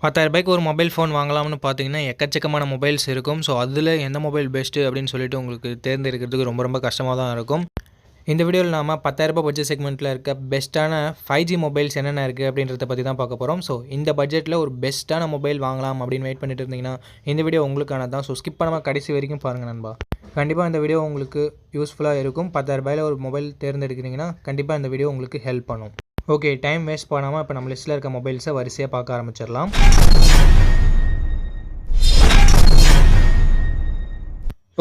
ரூ. 10,000க்கு ஒரு mobile phone வாங்கலாம்னு பார்த்தீங்கன்னா, எக்கச்சக்கமான மொபைல்ஸ் இருக்கும். ஸோ, அதில எந்த மொபைல் பெஸ்ட்டு அப்படின்னு சொல்லிட்டு உங்களுக்கு தேர்ந்தெடுக்கிறதுக்கு ரொம்ப ரொம்ப கஷ்டமா தான் இருக்கும். இந்த வீடியோவில் நாம ரூ. 10,000 பட்ஜெட் செக்மெண்ட்டில இருக்க பெஸ்ட்டான 5G மொபைல்ஸ் என்னென்ன இருக்குது அப்படின்றத பற்றி தான் பார்க்க போகிறோம். ஸோ, இந்த பட்ஜெட்டில் ஒரு பெஸ்ட்டான மொபைல் வாங்கலாம் அப்படின்னு வெயிட் பண்ணிட்டு இருந்தீங்கன்னா, இந்த வீடியோ உங்களுக்கானது தான். ஸோ, ஸ்கிப் பண்ணாம கடைசி வரைக்கும் பாருங்கள் நண்பா. கண்டிப்பாக இந்த வீடியோ உங்களுக்கு யூஸ்ஃபுல்லாக இருக்கும். ரூ. 10,000 ஒரு மொபைல் தேர்ந்தெடுக்கிறீங்கன்னா, கண்டிப்பாக இந்த வீடியோ உங்களுக்கு ஹெல்ப் பண்ணும். ஓகே, டைம் வேஸ்ட் பண்ணாமல் இப்போ நம்ம லிஸ்ட்டில் இருக்க மொபைல்ஸை வரிசையாக பார்க்க ஆரம்பிச்சிடலாம்.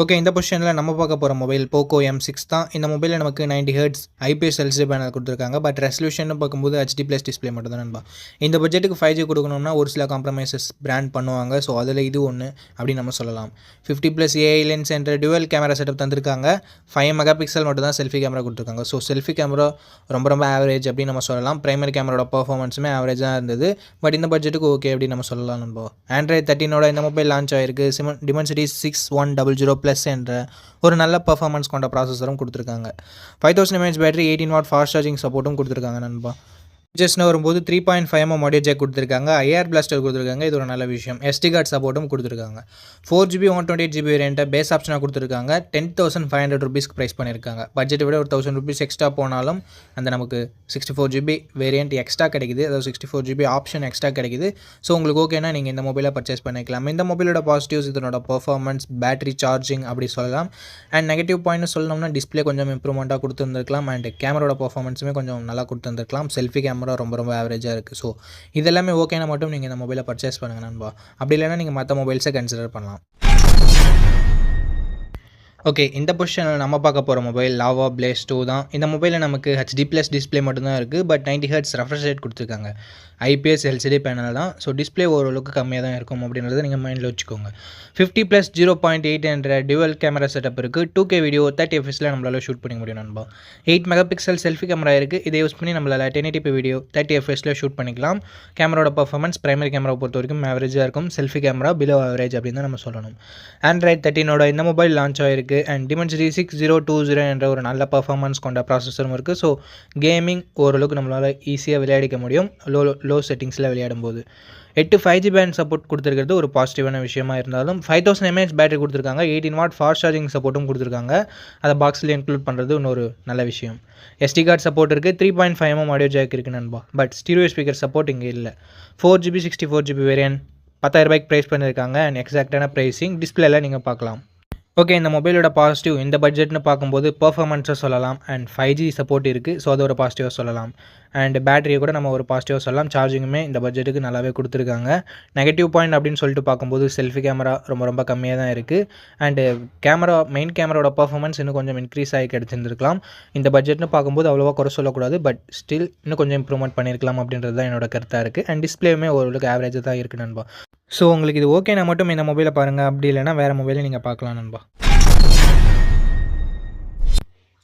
ஓகே, இந்த பொசிஷனில் நம்ம பார்க்க போகிற மொபைல் போக்கோ M6 தான். இந்த மொபைலில் நமக்கு 90 ஹெர்ட்ஸ் IPS LCD பேனல் கொடுத்துருக்காங்க. பட் ரெசல்யூஷன் பார்க்கும்போது HD+ டிஸ்பிளே மட்டும் தான் நண்பா. இந்த பட்ஜெட்டுக்கு 5G கொடுக்கணும்னா ஒரு சில காம்ப்ரமைசஸ் பிராண்ட் பண்ணுவாங்க. ஸோ, அதில் இது ஒன்று அப்படின்னு நம்ம சொல்லலாம். 50+ AI லென்ஸ் என்ற டுவல் கேமரா செட்டப் தந்திருக்காங்க. 5 மெகா பிக்சல் மட்டும் தான் செல்ஃபி கேமரா கொடுத்துருக்காங்க. ஸோ, செல்ஃபி கேமரா ரொம்ப ஆவரேஜ் அப்படின்னு நம்ம சொல்லலாம். பிரைமரி கேமராவோட பர்ஃபார்மன்ஸுமே ஆவரேஜாக இருந்தது. பட் இந்த பட்ஜெட்டுக்கு ஓகே அப்படின்னு நம்ம சொல்லலாம் நண்பா. Android 13 இந்த மொபைல் லான்ச் ஆயிருக்கு. Dimensity 6100+ என்ற ஒரு நல்ல பர்ஃபார்மன்ஸ் கொண்ட ப்ராசஸரும் கொடுத்துருக்காங்க. 5000 mAh battery, 18W fast charging சப்போர்ட்டும் கொடுத்துருக்காங்க நண்பா. ஃபீச்சர்ஸ்னு வரும்போது 3.5mm ஆடியோ ஜாக் கொடுத்துருக்காங்க. IR பிளாஸ்டர் கொடுத்துருக்காங்க. இது ஒரு நல்ல விஷயம். SD கார்டு சப்போர்ட்டும் கொடுத்துருக்காங்க. 4GB 128GB வேரியண்ட்டை பேஸ் ஆப்ஷனாக கொடுத்துருக்காங்க. 10,500 ரூபீஸ்க்கு ப்ரைஸ் பண்ணியிருக்காங்க. பட்ஜெட்டை விட ஒரு 1000 ரூபீஸ் எக்ஸ்ட்ரா போனாலும் அந்த நமக்கு 64GB வேரியண்ட் எக்ஸ்ட்ரா கிடைக்குது. அதாவது 64GB ஆப்ஷன் எக்ஸ்ட்ரா கிடைக்குது. ஸோ, உங்களுக்கு ஓகேனா நீங்கள் இந்த மொபைலை பர்ச்சேஸ் பண்ணிக்கலாம். இந்த மொபைலோட பாசிட்டிவ்ஸ் இதனோட பர்ஃபார்மன்ஸ், பேட்டரி சார்ஜிங் அப்படி சொல்லலாம். அண்ட் நெகட்டிவ் பாயிண்ட்னு சொல்லணும்னா டிஸ்பிளே கொஞ்சம் இம்ப்ரூவ்மெண்ட்டாக கொடுத்துருந்துருக்கலாம். அண்ட் கேமராவோட பர்ஃபார்மன்ஸுமே கொஞ்சம் நல்லா கொடுத்துருந்துருக்கலாம். செல்ஃபி கேமரா ரொம்ப ஆவரேஜாக இருக்குது. ஸோ, இதெல்லாமே ஓகேனா மட்டும் நீங்கள் இந்த மொபைலை பர்ச்சேஸ் பண்ணுங்கள் நண்பா. அப்படி இல்லைனா நீங்கள் மற்ற மொபைல்ஸை கன்சிடர் பண்ணலாம். ஓகே, இந்த பொசிஷனில் நம்ம பார்க்க போகிற மொபைல் லாவா பிளேஸ் 2 தான். இந்த மொபைலில் நமக்கு HD+ டிஸ்பிளே மட்டும்தான் இருக்குது. பட் 90 ஹெர்ட்ஸ் ரெஃப்ரெஷ் ரேட் கொடுத்துருக்காங்க. IPS LCD பேனல் தான். ஸோ, டிஸ்பிளே ஓரளவுக்கு கம்மியாக தான் இருக்கும் அப்படின்றத நீங்கள் மைண்டில் வச்சுக்கோங்க. 50+ 0.8 என்ற டுவல் கேமரா செட்டப் இருக்குது. 2K வீடியோ 30fps நம்மளால் ஷூட் பண்ண முடியும் நண்பா. 8 மெகா பிக்சல் செல்ஃபி கேமரா இருக்குது. இதை யூஸ் பண்ணி நம்மளால் 1080p வீடியோ 30fps ஷூட் பண்ணிக்கலாம். கேமராவோட பர்ஃபார்மன்ஸ் பிரைமரி கேமரா பொறுத்த வரைக்கும் ஆவரேஜாக இருக்கும். செல்ஃபி கேமரா பிலோ ஆவரேஜ் அப்படின்னு தான் நம்ம சொல்லணும். Android 13 இந்த மொபைல் லான்ச் ஆயிருக்கு. அண்ட் Dimensity 6020 என்ற ஒரு நல்ல பர்ஃபார்மன்ஸ் கொண்ட ப்ராசஸரும் இருக்குது. ஸோ, கேமிங் ஓரளவுக்கு நம்மளால் ஈஸியாக விளையாடிக்க முடியும் லோ செட்டிங்ஸில் விளையாடும் போது. 8 5G பேண்ட் சப்போர்ட் கொடுத்துருக்கிறது ஒரு பாசிட்டிவான விஷயமா இருந்தாலும் 5000 mAh பேட்டரி கொடுத்துருக்காங்க. 18W ஃபாஸ்ட் சார்ஜிங் சப்போர்ட்டும் கொடுத்துருக்காங்க. அதை பாக்ஸில் இன்க்ளூட் பண்ணுறது இன்னொரு நல்ல விஷயம். SD கார்டு சப்போர்ட் இருக்குது. 3.5mm ஆடியோ ஜாக் இருக்குது நண்பா. பட் ஸ்டீரியோ ஸ்பீக்கர் சப்போர்ட் இங்கே இல்லை. 4GB 64GB வேரியன்ட் ரூ. 10,000 ப்ரைஸ் பண்ணியிருக்காங்க. அண்ட் எக்ஸாக்டான ப்ரைஸிங் டிஸ்பிளேல நீங்கள் பார்க்கலாம். ஓகே, இந்த மொபைலோட பாசிட்டிவ் இந்த பட்ஜெட்னு பார்க்கும்போது பர்ஃபார்மன்ஸை சொல்லலாம். அண்ட் 5G சப்போர்ட் இருக்குது. ஸோ, அது ஒரு பாசிட்டிவாக சொல்லலாம். அண்ட் பேட்டரியை கூட நம்ம ஒரு பாசிட்டிவாக சொல்லலாம். சார்ஜிங்குமே இந்த பட்ஜெட்டுக்கு நல்லாவே கொடுத்துருக்காங்க. நெகட்டிவ் பாயிண்ட் அப்படின்னு சொல்லிட்டு பார்க்கும்போது செல்ஃபி கேமரா ரொம்ப கம்மியாக தான் இருக்குது. அண்டு மெயின் கேமராவோட பர்ஃபார்மன்ஸ் இன்னும் கொஞ்சம் இன்க்ரீஸ் ஆகி கிடச்சிருந்துருக்கலாம். இந்த பட்ஜெட்னு பார்க்கும்போது அவ்வளோவா குறை சொல்லக்கூடாது. பட் ஸ்டில் இன்னும் கொஞ்சம் இம்ப்ரூவ்மெண்ட் பண்ணியிருக்கலாம் அப்படின்றது தான் என்னோட கருத்தாக இருக்குது. அண்ட் டிஸ்பிளேவுமே ஓரளவுக்கு ஆவரேஜாக தான் இருக்குது நண்பா. ஸோ, உங்களுக்கு இது ஓகேனா மட்டும் இந்த மொபைலை பாருங்கள். அப்படி இல்லைனா வேறு மொபைலை நீங்கள் பார்க்கலாம் நண்பா.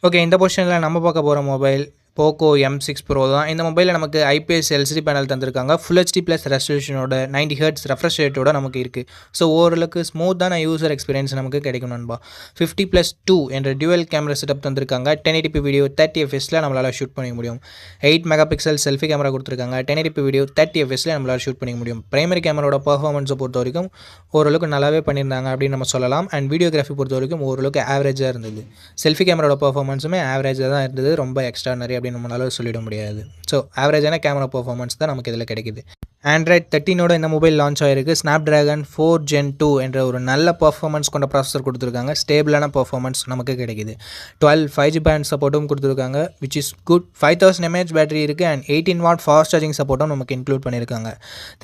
ஓகே, இந்த பொசிஷனில் நம்ம பார்க்க போகிற மொபைல் போக்கோ M6 Pro தான். இந்த மொபைலில் நமக்கு IPS LCD பேனல் தந்திருக்காங்க. Full HD+ ரெசல்யூஷனோட 90 ஹெர்ட்ஸ் ரெஃப்ரெஷ் ரேட்டோட நமக்கு இருக்குது. ஸோ, ஓரளவுக்கு ஸ்மூத்தான யூசர் எக்ஸ்பீரியன்ஸ் நமக்கு கிடைக்கும் நண்பா. 50+2 என்ற டுவல் கேமரா செட்டப் தந்திருக்காங்க. 1080p வீடியோ 30fps நம்மளால் ஷூட் பண்ணிக்க முடியும். 8 மெகா பிக்சல் செல்ஃபி கேமரா கொடுத்துருக்காங்க. 1080p வீடியோ 30fps நம்மளால் ஷூட் பண்ணிக்க முடியும். பிரைமரி கேமராவோட பர்ஃபார்மன்ஸை பொறுத்த வரைக்கும் ஓரளவுக்கு நல்லாவே பண்ணியிருந்தாங்க அப்படின்னு நம்ம சொல்லலாம். அண்ட் வீடியோகிராஃபி பொறுத்த வரைக்கும் ஓரளவுக்கு ஆவரேஜாக இருந்தது. செல்ஃபி கேமராவோட பர்ஃபார்மன்ஸுமே ஆவரேஜாக தான் இருந்தது. ரொம்ப எக்ஸ்ட்ரானரி அப்படின்னு நம்மளால சொல்லிட முடியாது. ஸோ, ஆவரேஜான கேமரா பர்ஃபார்மன்ஸ் தான் நமக்கு இதில் கிடைக்குது. Android 13 இந்த மொபைல் லான்ச் ஆயிருக்கு. Snapdragon 4 Gen 2 என்ற ஒரு நல்ல பர்ஃபார்மன்ஸ் கொண்ட ப்ராசஸர் கொடுத்துருக்காங்க. ஸ்டேபிளான பர்ஃபார்மன்ஸ் நமக்கு கிடைக்குது. 12 5G பேண்ட் சப்போர்ட்டும் கொடுத்துருக்காங்க. Which is good. 5000 mAh battery இருக்குது. அண்ட் 18W ஃபாஸ்ட் சார்ஜிங் சப்போர்ட்டும் நமக்கு இன்க்ளூட் பண்ணியிருக்காங்க.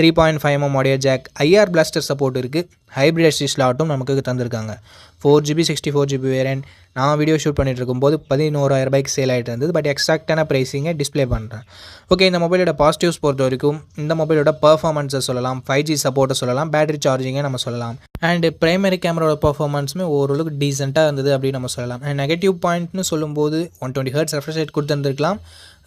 3.5mm audio jack, IR blaster support இருக்குது. ஹைப்ரிட் SD ஸ்லாட்டும் நமக்கு தந்திருக்காங்க. 4GB 64GB வேரியன்ட் நான் வீடியோ ஷூட் பண்ணிட்டு இருக்கும்போது 11,000 சேல் ஆகிட்டு இருந்தது. பட் எக்ஸாக்டான ப்ரைஸிங்கை டிஸ்பிளே பண்ணுறேன். ஓகே, இந்த மொபைலோட பாசிட்டிவ்ஸ் பொறுத்த வரைக்கும் இந்த மொபைலோட பர்ஃபார்மன்ஸை சொல்லலாம். 5G சப்போர்ட்டை சொல்லலாம். பேட்டரி சார்ஜிங்கை நம்ம சொல்லலாம். அண்ட் பிரைமரி கேமராவோட பர்ஃபார்மன்ஸுமே ஓரளவுக்கு டீசெண்டாக இருந்தது அப்படின்னு நம்ம சொல்லலாம். அண்ட் நெகட்டிவ் பாயிண்ட்னு சொல்லும்போது 120 ஹெர்ட்ஸ் ரெஃப்ரெஷ் ரேட் கொடுத்துருந்துருக்கலாம்.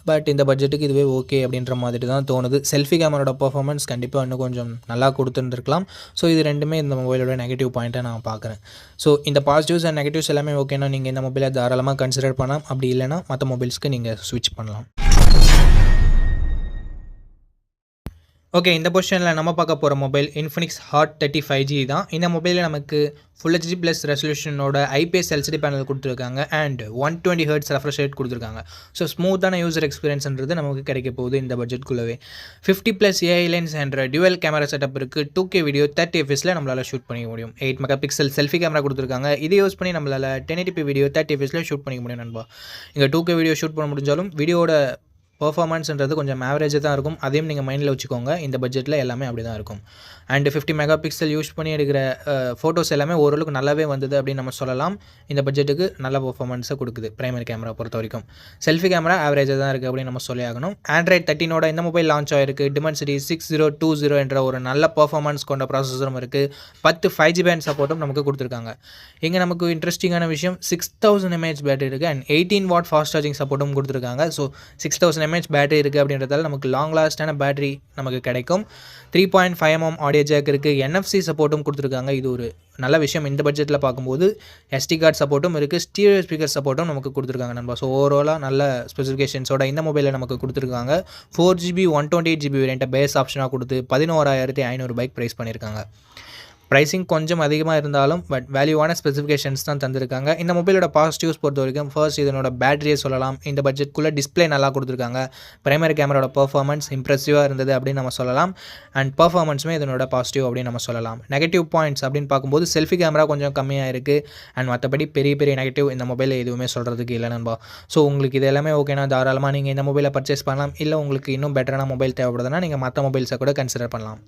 பட் இந்த பட்ஜெட்டுக்கு இதுவே ஓகே அப்படின்ற மாதிரி தான் தோணுது. செல்ஃபி கேமராவோட பர்ஃபார்மன்ஸ் கண்டிப்பாக இன்னும் கொஞ்சம் நல்லா கொடுத்துருந்துருக்கலாம். ஸோ, இது ரெண்டுமே இந்த மொபைலோட நெகட்டிவ் பாயிண்ட்டை நான் பார்க்குறேன். ஸோ, இந்த பாசிட்டிவ்ஸ் அண்ட் நெகட்டிவ்ஸ் எல்லாமே ஓகேனா நீங்கள் இந்த மொபைலை தாராளமாக கன்சிடர் பண்ணலாம். அப்படி இல்லைனா மற்ற மொபைல்ஸ்க்கு நீங்கள் ஸ்விட்ச் பண்ணலாம். ஓகே. இந்த பொசிஷனில் நம்ம பார்க்க போகிற மொபைல் இன்ஃபினிக்ஸ் ஹாட் 35G தான். இந்த மொபைலில் நமக்கு ஃபுல் ஹெச்டி ப்ளஸ் ரெசல்யூஷனோட ஐபிஎஸ் எல்சிடி பேனல் கொடுத்துருக்காங்க அண்ட் 120 ஹெர்ட்ஸ் ரெஃப்ரெஷ் ரேட் கொடுத்துருக்காங்க. ஸோ ஸ்மூத்தான யூசர் எக்ஸ்பீரியன்ஸ்ன்றது நமக்கு கிடைக்க போகுது இந்த பட்ஜெட்குள்ளவே. 50+ ஏஐ லென்ஸ் என்ற டியூவல் கேமரா செட்டப் இருக்குது. 2K வீடியோ 30 fps நம்மளால் ஷூட் பண்ணிக்க முடியும். 8 மெகா பிக்சல் செல்ஃபி கேமரா கொடுத்துருக்காங்க. இதை யூஸ் பண்ணி நம்மளால் 1080p வீடியோ 30 fps ஷூட் பண்ணிக்க முடியும் நண்பா. இங்கே 2K வீடியோ ஷூட் பண்ண முடிஞ்சாலும் வீடியோட பெர்ஃபார்மன்ஸ்ன்றது கொஞ்சம் ஆவரேஜாக தான் இருக்கும். அதையும் நீங்கள் மைண்டில் வச்சுக்கோங்க. இந்த பட்ஜெட்டில் எல்லாமே அப்படி தான் இருக்கும். அண்ட் 50 மெகா பிக்சல் யூஸ் பண்ணி எடுக்கிற ஃபோட்டோஸ் எல்லாமே ஓரளவுக்கு நல்லாவே வந்தது அப்படின்னு நம்ம சொல்லலாம். இந்த பட்ஜெட்டுக்கு நல்ல பெர்ஃபார்மன்ஸை கொடுக்குது பிரைமரி கேமரா பொறுத்த வரைக்கும். செல்ஃபி கேமரா ஆவரேஜாக தான் இருக்குது அப்படின்னு நம்ம சொல்லி ஆகணும். ஆண்ட்ராய்ட் 13 இந்த மொபைல் லான்ச் ஆகிருக்கு. Dimensity 6020 என்ற ஒரு நல்ல பெர்ஃபார்மன்ஸ் கொண்ட ப்ராசஸரும் இருக்குது. 10 5G பேண்ட் சப்போர்ட்டும் நமக்கு கொடுத்துருக்காங்க. இங்கே நமக்கு இன்ட்ரெஸ்டிங்கான விஷயம் 6000 mAh பேட்டரி இருக்குது அண்ட் 18 வாட் ஃபாஸ்ட் சார்ஜிங் சப்போர்ட்டும் கொடுத்துருக்காங்க. ஸோ 6000 mAh பேட்டரி இருக்குது அப்படின்றதால நமக்கு லாங் லாஸ்டான பேட்டரி நமக்கு கிடைக்கும். 3.5mm ஆடியோ ஜாக் இருக்குது. NFC சப்போர்ட்டும் கொடுத்துருக்காங்க. இது ஒரு நல்ல விஷயம் இந்த பட்ஜெட்டில் பார்க்கும்போது. SD கார்டு சப்போர்ட்டும் இருக்குது. ஸ்டீரியோ ஸ்பீக்கர் சப்போர்ட்டும் நமக்கு கொடுத்துருக்காங்க நண்பா. ஸோ ஓவராலாக நல்ல ஸ்பெசிஃபிகேஷன்ஸோட இந்த மொபைலில் நமக்கு கொடுத்துருக்காங்க. 4GB 128GB வேரியண்ட்டை பேஸ் ஆப்ஷனாக கொடுத்து 11,500 ப்ரைஸ் பண்ணியிருக்காங்க. ப்ரைஸிங் கொஞ்சம் அதிகமாக இருந்தாலும் பட் வேல்யூவான ஸ்பெசிஃபிகேஷன்ஸ் தான் தந்திருக்காங்க. இந்த மொபைலோட பாசிட்டிவ்ஸ் பொறுத்த வரைக்கும் ஃபர்ஸ்ட் இதனோட பேட்டரியை சொல்லலாம். இந்த பட்ஜெட்குள்ளே டிஸ்பிளே நல்லா கொடுத்துருக்காங்க. பிரைமரி கேமராவோட பெர்ஃபார்மன்ஸ் இம்ப்ரெசிவாக இருந்தது அப்படின்னு நம்ம சொல்லலாம். அண்ட் பெர்ஃபார்மன்ஸுமே இதனோட பாசிட்டிவ் அப்படின்னு நம்ம சொல்லலாம். நெகட்டிவ் பாயிண்ட்ஸ் அப்படின்னு பார்க்கும்போது செல்ஃபி கேமரா கொஞ்சம் கம்மியாக இருக்குது. அண்ட் மற்றபடி பெரிய பெரிய நெகட்டிவ் இந்த மொபைலில் எதுவுமே சொல்கிறதுக்கு இல்லை நண்பா. ஸோ உங்களுக்கு இது எல்லாமே ஓகேனா தாராளமாக நீங்கள் இந்த மொபைலை பர்ச்சேஸ் பண்ணலாம். இல்லை உங்களுக்கு இன்னும் பெட்டரான மொபைல் தேவைப்படுதுன்னா நீங்கள் மற்ற மொபைல்ஸை கூட கன்சிடர் பண்ணலாம்.